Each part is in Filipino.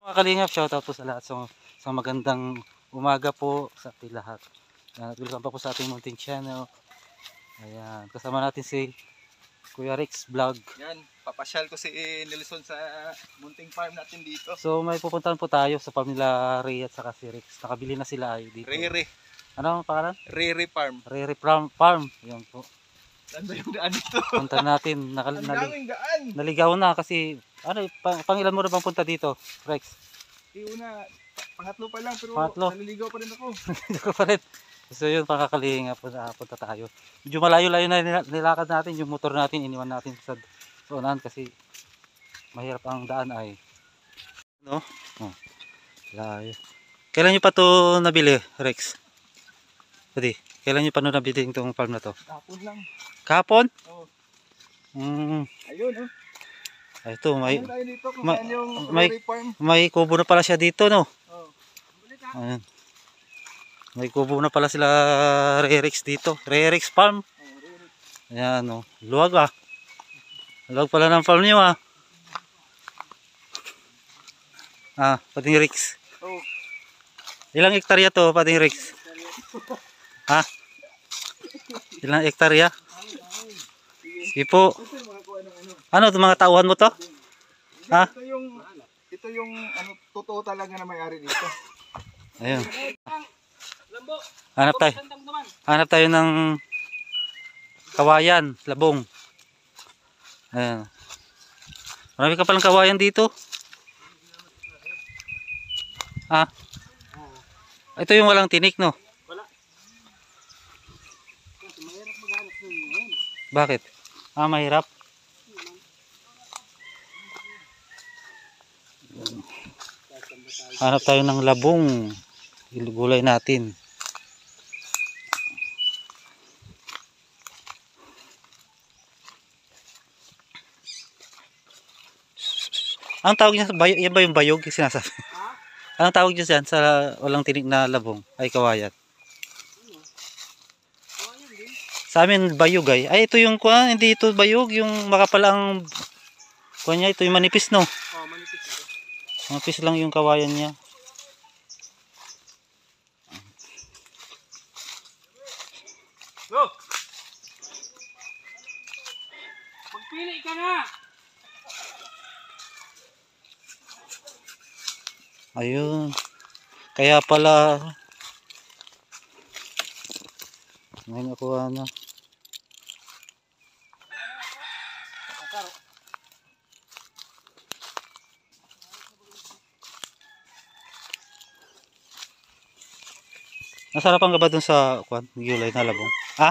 Mga kalingap, shoutout po sa lahat. Sa magandang umaga po sa ating lahat. Welcome pa po sa ating munting channel. Ayan, kasama natin si Kuya Rex Vlog. Yan, papasyal ko si Nelson sa munting farm natin dito. So may pupuntahan po tayo sa farm nila Ray at saka si Rex. Nakabili na sila ay dito. Rere. Ano ang pangalan? Rere Farm. Rere Farm. Yan po. Saan ba yung daan dito? Punta natin. Ang daming daan. Naligaw na kasi pangilan mo na bang punta dito, Rex? Una, pangatlo pa lang pero Pangatlo. naliligaw pa rin ako. Hindi ko pa rin. So yun, pakakalinga po na punta tayo. Medyo malayo-layo na nilakad natin. Yung motor natin, iniwan natin sa unahan kasi mahirap ang daan ay. No? Oh, layo. Kailan nyo pa to nabili, Rex? Pwede, kailan nyo pa nabili itong farm na to? Kapon lang. Kapon? Oo. Ayun, Ayun, oh. Ito, Ayun tayo dito kung saan yung Rere Farm. may kubo na pala siya dito, no? Oo. Ayun. May kubo na pala sila Rerex dito. Rerex Farm. Oh, Rere. Ayan, no. Luwag ah. Luwag pala ng farm nyo ah. Pating Rex. Oh. Ilang hektarya to, pating Rex? Ha? Ilang hektarya? Sige po. Ito yung makakuha ng ano. Ano, itong mga tauhan mo to? Ha? Ito yung ano, totoo talaga na may-ari dito. Ayun. Hanap tayo ng kawayan, labong. Ayan. Marami ka palang kawayan dito. Ito yung walang tinik, no? Wala. Mahirap maghanap nun ngayon. Bakit? Mahirap. Hanap tayo ng labong. Gulay natin. Ang tawag niya sa bayog, yan ba yung bayog yung sinasabi? Anong tawag niya dyan sa walang tinik na labong? Ay, kawayan. Sa amin, bayog ay. Ay, ito yung kuha, hindi ito bayog. Yung makapal ang kuha niya, ito yung manipis, no? Oh, manipis ito. Manipis lang yung kawayan niya. Go! Magpili ka na! Ayun. Kaya pala may nakuha na. Nasarapan ka ba dun sa gulay na labong? Ha?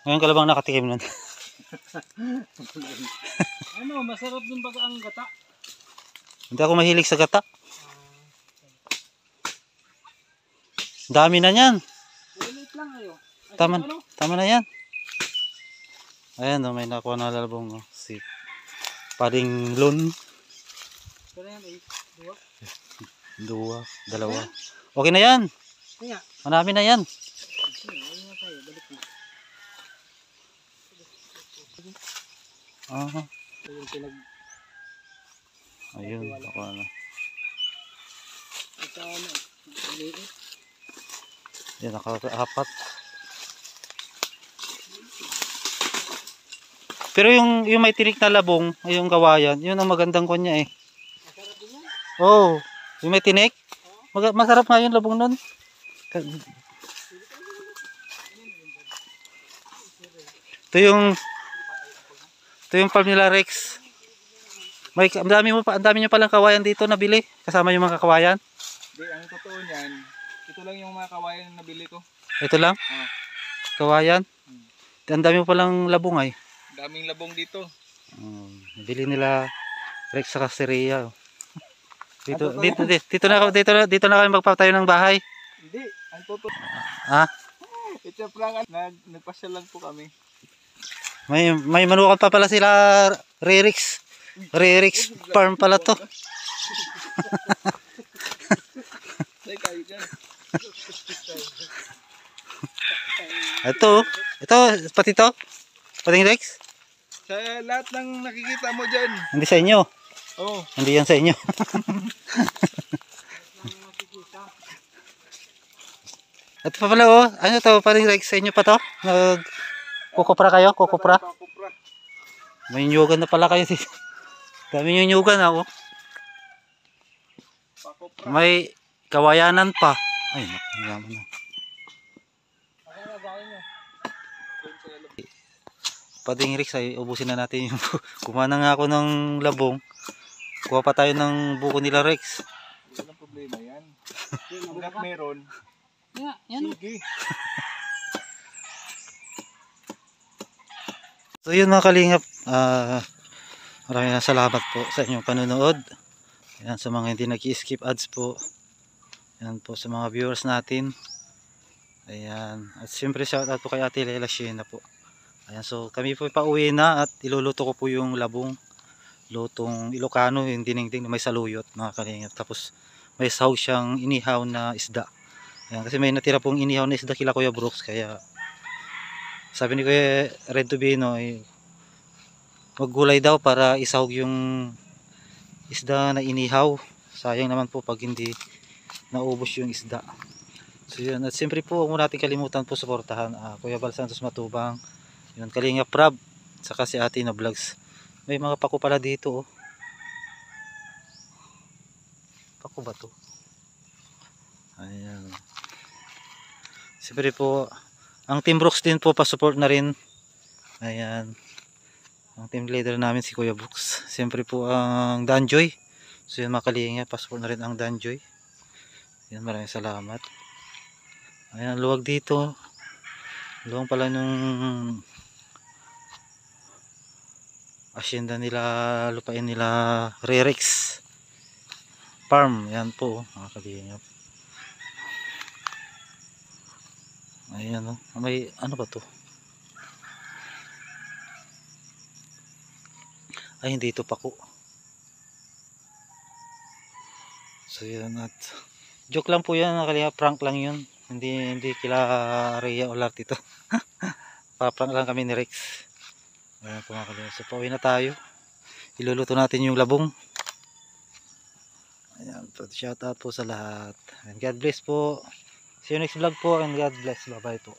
Ngayon ka lang bang nakatikim nun? Ano, masarap din baga ang gata? Hindi ako mahilig sa gata. Dami na yan. Ulit lang ayo. Tama na yan. Ayan, no, may nakuha na labong. No? Si Pading Lun. Pero yan eh, Dua, dalawa. Okay na yan. Kaya, Marami na yan. ayun na tayo, balik na. Ayun, Ayun, nakuha na. ito ano, maliit. Yan, nakaka-apat. Pero yung may tinik na labong, yung kawayan, yun ang magandang kunya eh. Masarap din yan. Oh, yung may tinik. Masarap nga yung labong nun. Ito yung farm nila Rex. Ang dami nyo palang kawayan dito nabili. Kasama yung mga kawayan. Hindi, ang totoo niyan, ito lang yung mga kawayan na nabili ko. Ito lang. Kawayan. Ang dami mo palang labong ay. Daming labong dito. Nabili nila Rex sa Caseria. Dito na kami magpapatayo ng bahay. Hindi, ang totoo. Ito lang, nagpasyal lang po kami. May manukan pa pala sila Rerex. Rerex Farm pala to. Ito pati to. Pating Rex. Sa lahat ng nakikita mo dyan. Hindi sa inyo. Oh. Hindi yan sa inyo. At pa pala oh, ano to, parang Rex sa inyo pa to? Kukupra kayo? Kukupra? Pakupra. May nyugan na pala kayo. Dami yung nyugan ha oh. Pakupra. May kawayanan pa. Ay, naman na. Pading Rex ay ubusin na natin yung kumain na nga ako ng labong. Kuha pa tayo ng buko nila Rex. Walang problema yan. Hanggat meron. Yan. Sige. So yun mga kalingap, maraming salamat po sa inyong panonood. Yan, sa mga hindi nag-skip ads po. Yan po sa mga viewers natin. Ayan. At siyempre shout out po kay Ate Lela Sheena po. Ayan, so kami po pauwi na at iluluto ko po yung labong. Lutong Ilocano, yung dinengdeng na may saluyot mga kalingap. Tapos may sahog siyang inihaw na isda. Ayan, kasi may natira pong inihaw na isda kila Kuya Brooks. Kaya sabi ni Kuya Red Tubino ay maggulay daw para isahog yung isda na inihaw. Sayang naman po pag hindi naubos yung isda. So yun, at siyempre po huwag mo natin kalimutan po suportahan Kuya Bal Santos Matubang, yun, Kalingap Prab, saka si Ate na Vlogs. May mga pako pala dito oh. Pako ba to? Ayan. Siyempre po ang Team Brooks din po pa-support na rin. Ayan. Ang team leader namin si Kuya Brooks. Siyempre po ang Danjoy. So yun mga Kalingap, pa-support na rin ang Danjoy. Yan, maraming salamat. Ayan, luwag dito. Luwag pala nung asyenda nila, lupain nila Rerex Farm. Yan po mga Kalingap. Ayan o, may ano ba to? Ay, hindi ito pako. So yun, at joke lang po yan, Kalingap, prank lang yun. Hindi kila Rhea o Lart ito. Pa-prank lang kami ni Rex. Ayan po mga Kalingap. So pauwi na tayo. Iluluto natin yung labong. Ayan, shout out po sa lahat. And God bless po. See you next vlog po, and God bless. Bye bye po.